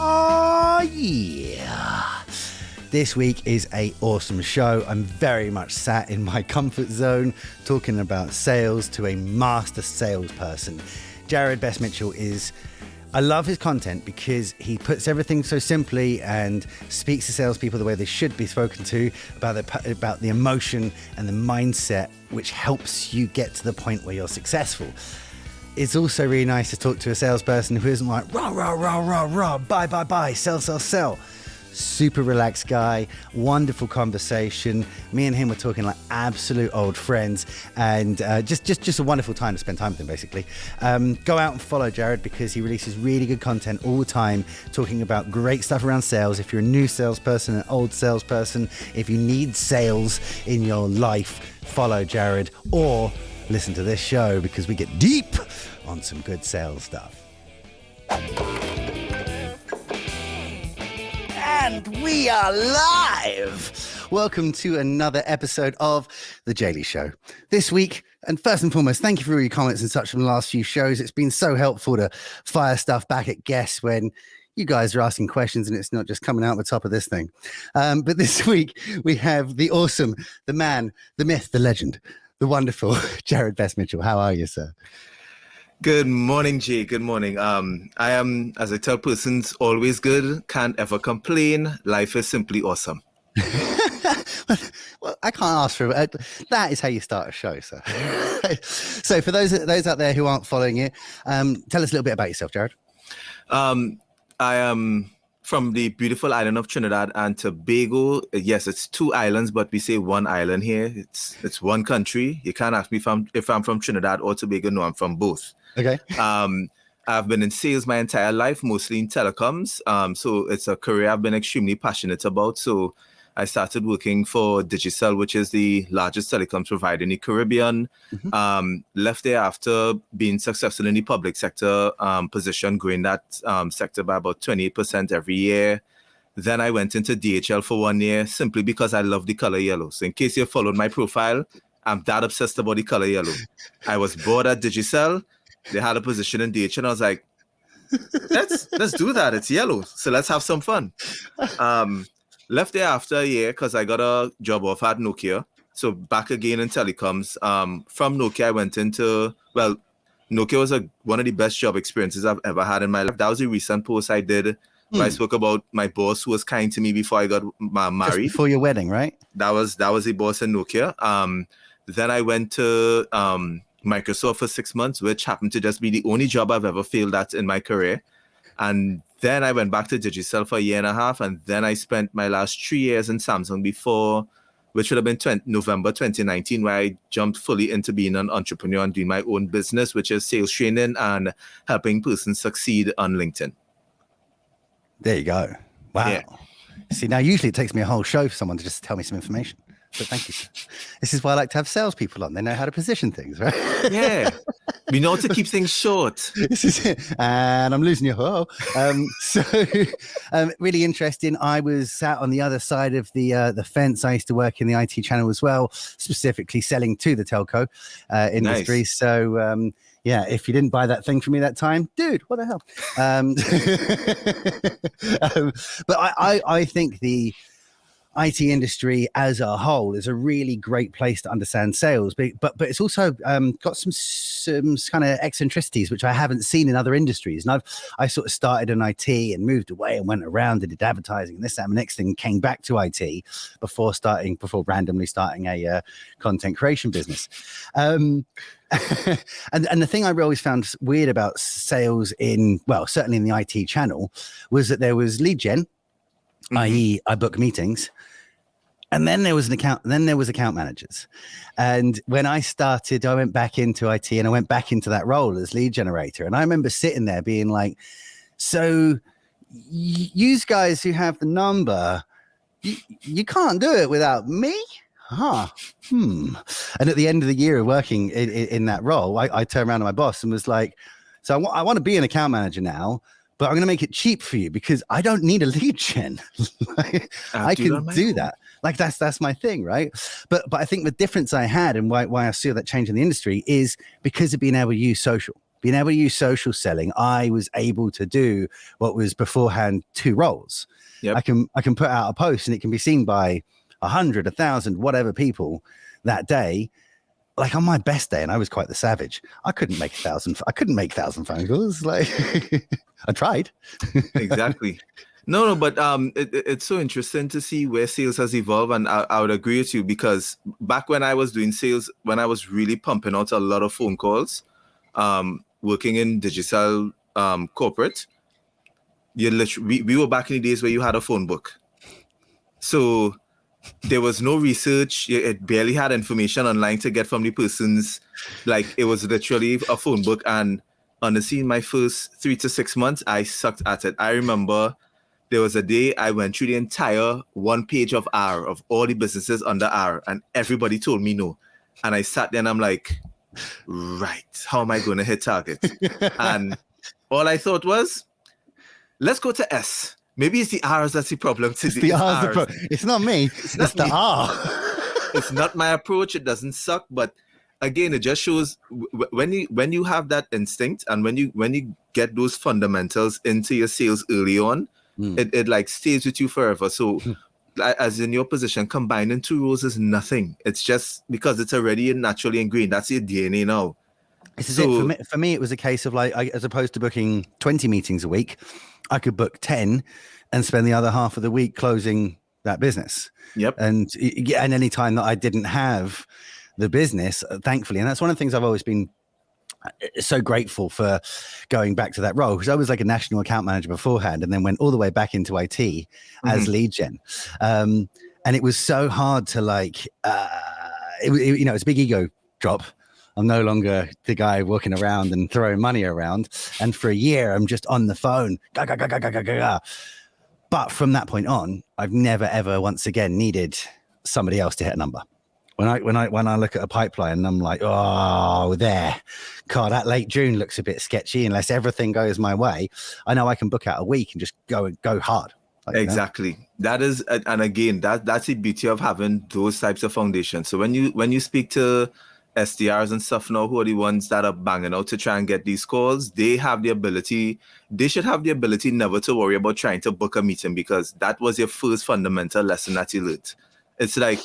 Oh, yeah. This week is an awesome show. I'm very much sat in my comfort zone talking about sales to a master salesperson. Jarrod Best-Mitchell is... I love his content because he puts everything so simply and speaks to salespeople the way they should be spoken to, about the emotion and the mindset, which helps you get to the point where you're successful. It's also really nice to talk to a salesperson who isn't like, rah, rah, rah, rah, rah, buy, buy, buy, sell, sell, sell. Super relaxed guy, wonderful conversation. Me and him were talking like absolute old friends, and just a wonderful time to spend time with him, basically. Go out and follow Jarrod because he releases really good content all the time, talking about great stuff around sales. If you're a new salesperson, an old salesperson, if you need sales in your life, follow Jarrod or listen to this show because we get deep on some good sales stuff. And we are live! Welcome to another episode of The Daily Show. This week, and first and foremost, thank you for all your comments and such from the last few shows. It's been so helpful to fire stuff back at guests when you guys are asking questions and it's not just coming out the top of this thing. But this week, we have the awesome, the man, the myth, the legend, the wonderful Jarrod Best-Mitchell. How are you, sir? Good morning, Jay. Good morning. I am, as I tell persons, always good, can't ever complain. Life is simply awesome. Well, I can't ask for it. That is how you start a show, sir. So for those out there who aren't following you, tell us a little bit about yourself, Jarrod. I am from the beautiful island of Trinidad and Tobago. Yes, it's two islands, but we say one island here. It's one country. You can't ask me if I'm from Trinidad or Tobago. No, I'm from both. Okay. I've been in sales my entire life, mostly in telecoms. So it's a career I've been extremely passionate about. So I started working for Digicel, which is the largest telecoms provider in the Caribbean. Mm-hmm. Left there after being successful in the public sector position, growing that sector by about 28% every year. Then I went into DHL for 1 year simply because I love the color yellow. So in case you followed my profile, I'm that obsessed about the color yellow. I was bored at Digicel. They had a position in DHL, and I was like, let's do that. It's yellow, so let's have some fun. Left there after a year because I got a job offer at Nokia. So back again in telecoms. From Nokia, I went into, Nokia was one of the best job experiences I've ever had in my life. That was a recent post I did. I spoke about my boss who was kind to me before I got married. Just before your wedding, right? That was the boss in Nokia. Then I went to Microsoft for 6 months, which happened to just be the only job I've ever failed at in my career. And then I went back to Digicel for a year and a half, and then I spent my last 3 years in Samsung before, which would have been November 2019, where I jumped fully into being an entrepreneur and doing my own business, which is sales training and helping persons succeed on LinkedIn. There you go. Wow. Yeah. See, now usually it takes me a whole show for someone to just tell me some information. But thank you, sir. This is why I like to have salespeople on. They know how to position things, right? Yeah. We know to keep things short. This is it. And I'm losing your hoe. Really interesting. I was sat on the other side of the fence. I used to work in the IT channel as well, specifically selling to the telco industry. Nice. So, yeah, if you didn't buy that thing from me that time, dude, what the hell? But I think the IT industry as a whole is a really great place to understand sales, but it's also got some kind of eccentricities which I haven't seen in other industries. And I sort of started in IT and moved away and went around and did advertising and this, that, and the next thing, came back to IT before randomly starting a content creation business. And the thing I always found weird about sales certainly in the IT channel, was that there was lead gen, i.e. I book meetings, and then there was account managers. And when I started, I went back into IT and I went back into that role as lead generator. And I remember sitting there being like, so you guys who have the number, you can't do it without me? And at the end of the year of working in that role, I turned around to my boss and was like, so I want to be an account manager now, but I'm going to make it cheap for you because I don't need a lead gen. I can do that. Like that's my thing, right? But I think the difference I had and why I saw that change in the industry is because of being able to use social. being able to use social selling, I was able to do what was beforehand 2 roles. Yep. I can put out a post and it can be seen by 100, 1,000, whatever people that day. Like on my best day, and I was quite the savage, I couldn't make 1,000 phone calls. Like I tried. Exactly. No, but it's so interesting to see where sales has evolved, and I would agree with you, because back when I was doing sales, when I was really pumping out a lot of phone calls, working in digital corporate, we were back in the days where you had a phone book. So there was no research. It barely had information online to get from the persons. Like, it was literally a phone book. And honestly, in my first 3 to 6 months, I sucked at it. I remember there was a day I went through the entire 1 page of R of all the businesses under R, and everybody told me no. And I sat there and I'm like, right, how am I going to hit target? And all I thought was, let's go to S. Maybe it's the R's that's the problem today. It's the R's the problem. It's not me. It's the R. It's not my approach. It doesn't suck. But again, it just shows when you have that instinct, and when you get those fundamentals into your sales early on, it like stays with you forever. So as in your position, combining 2 roles is nothing. It's just because it's already naturally ingrained. That's your DNA now. This is it. For me, it was a case of like, as opposed to booking 20 meetings a week, I could book 10 and spend the other half of the week closing that business. Yep. And any time that I didn't have the business, thankfully, and that's one of the things I've always been so grateful for, going back to that role, because I was like a national account manager beforehand, and then went all the way back into IT as lead gen. And it was so hard to like, it's a big ego drop. I'm no longer the guy walking around and throwing money around. And for a year, I'm just on the phone. But from that point on, I've never, ever once again needed somebody else to hit a number. When I look at a pipeline and I'm like, oh, God, that late June looks a bit sketchy. Unless everything goes my way, I know I can book out a week and just go hard. Like, exactly. That is, and again, that's the beauty of having those types of foundations. So when you speak to SDRs and stuff now, who are the ones that are banging out to try and get these calls, they should have the ability never to worry about trying to book a meeting, because that was your first fundamental lesson that you learned. It's like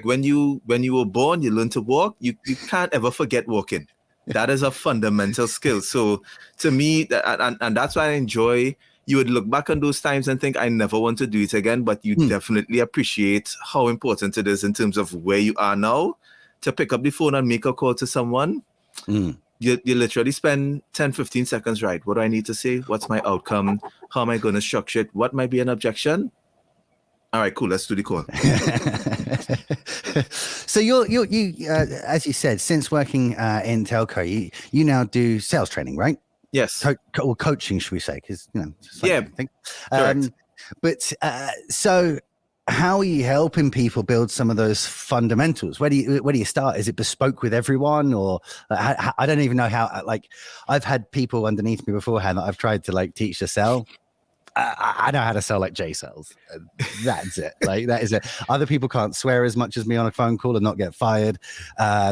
when you were born, you learned to walk. You can't ever forget walking. That is a fundamental skill. So to me, and that's why I enjoy, you would look back on those times and think, I never want to do it again, but you definitely appreciate how important it is in terms of where you are now. To pick up the phone and make a call to someone, you literally spend 10, 15 seconds, right? What do I need to say? What's my outcome? How am I going to structure it? What might be an objection? All right, cool. Let's do the call. So you as you said, since working in telco, you now do sales training, right? Yes. Or coaching, should we say? Because Correct. But so, how are you helping people build some of those fundamentals? Where do you start? Is it bespoke with everyone, or I don't even know how? Like, I've had people underneath me beforehand that I've tried to like teach to sell. I know how to sell like Jay sells. That's it. Like, that is it. Other people can't swear as much as me on a phone call and not get fired.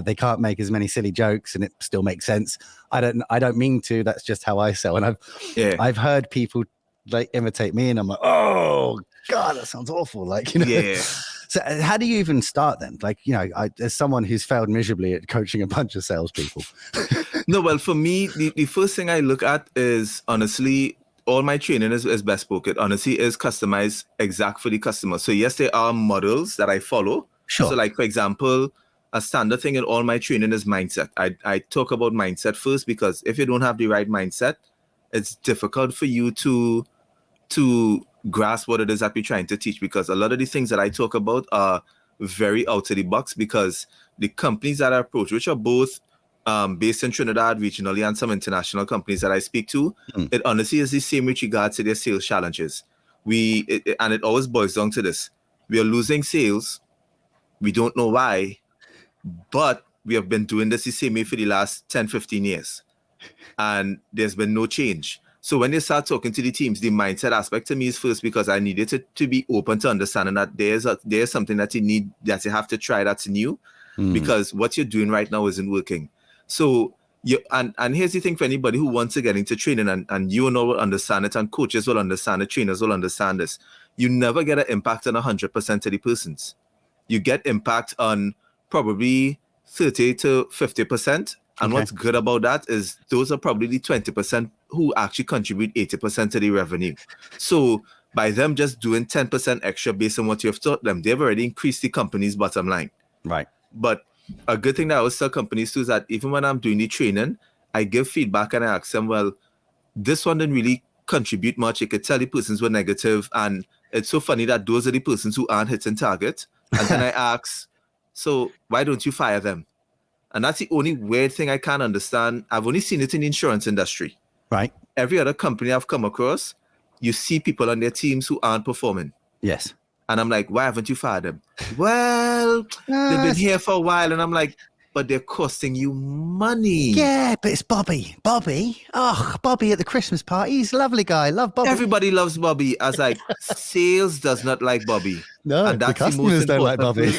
They can't make as many silly jokes and it still makes sense. I don't mean to. That's just how I sell. And I've heard people like imitate me, and I'm like, oh God, that sounds awful. Like, Yeah. So how do you even start then? Like, as someone who's failed miserably at coaching a bunch of salespeople. No, well, for me, the first thing I look at is, honestly, all my training is bespoke. It honestly is customized exact for the customer. So yes, there are models that I follow. Sure. So like, for example, a standard thing in all my training is mindset. I talk about mindset first, because if you don't have the right mindset, it's difficult for you to grasp what it is that we're trying to teach, because a lot of the things that I talk about are very out of the box, because the companies that I approach, which are both based in Trinidad regionally and some international companies that I speak to, it honestly is the same with regards to their sales challenges. And it always boils down to this. We are losing sales. We don't know why, but we have been doing this the same way for the last 10, 15 years. And there's been no change. So when you start talking to the teams, the mindset aspect to me is first, because I needed to be open to understanding that there's something that you have to try that's new, because what you're doing right now isn't working. So And here's the thing for anybody who wants to get into training, and you and all will understand it, and coaches will understand it, trainers will understand this. You never get an impact on 100% of the persons. You get impact on probably 30 to 50%. And what's good about that is those are probably the 20% who actually contribute 80% to the revenue. So by them just doing 10% extra based on what you've taught them, they've already increased the company's bottom line. Right. But a good thing that I always tell companies too is that even when I'm doing the training, I give feedback and I ask them, well, this one didn't really contribute much. You could tell the persons were negative, and it's so funny that those are the persons who aren't hitting target. And then I ask, so why don't you fire them? And that's the only weird thing I can't understand. I've only seen it in the insurance industry. Right. Every other company I've come across, you see people on their teams who aren't performing. Yes. And I'm like, why haven't you fired them? Well, they've been here for a while. And I'm like, but they're costing you money. Yeah, but it's Bobby. Bobby at the Christmas party. He's a lovely guy. Love Bobby. Everybody loves Bobby. I was like, sales does not like Bobby. No, and that's the customers don't like Bobby.